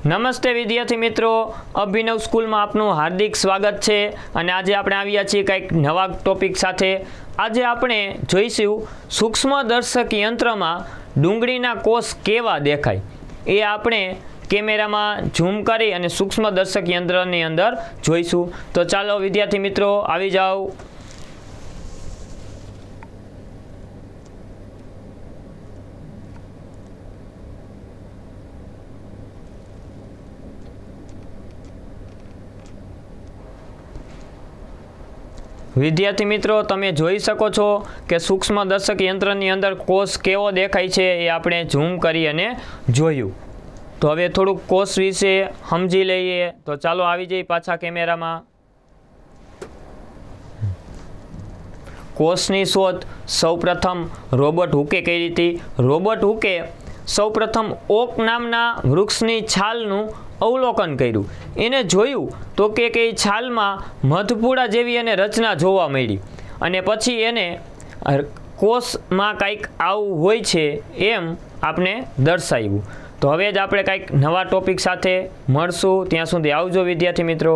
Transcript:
નમસ્તે વિદ્યાર્થી મિત્રો, અભિનવ સ્કૂલમાં આપનું હાર્દિક સ્વાગત છે અને આજે આપણે આવ્યા છીએ કંઈક નવા ટોપિક સાથે। આજે આપણે જોઈશું સૂક્ષ્મદર્શક યંત્રમાં ડુંગળીના કોષ કેવા દેખાય એ આપણે કેમેરામાં ઝૂમ કરી અને સૂક્ષ્મદર્શક યંત્રની અંદર જોઈશું। તો ચાલો વિદ્યાર્થી મિત્રો આવી જાઓ। વિદ્યાર્થી મિત્રો તમે જોઈ શકો છો કે સૂક્ષ્મદર્શક યંત્રની અંદર કોષ કેવો દેખાય છે એ આપણે ઝૂમ કરી અને જોયું। તો હવે થોડુંક કોષ વિશે સમજી લઈએ। તો ચાલો આવી જઈએ પાછા કેમેરામાં। કોષની શોધ સૌપ્રથમ રોબર્ટ હુકે કરી હતી। રોબર્ટ હુકે સૌપ્રથમ ઓક નામના વૃક્ષની છાલનું અવલોકન કર્યું। એને જોયું તો કે છાલમાં મધપૂડા જેવી એને રચના જોવા મળી અને પછી એને કોષમાં કંઈક આવું હોય છે એમ આપણે દર્શાવ્યું। તો હવે જ આપણે કંઈક નવા ટોપિક સાથે મળશું। ત્યાં સુધી આવજો વિદ્યાર્થી મિત્રો।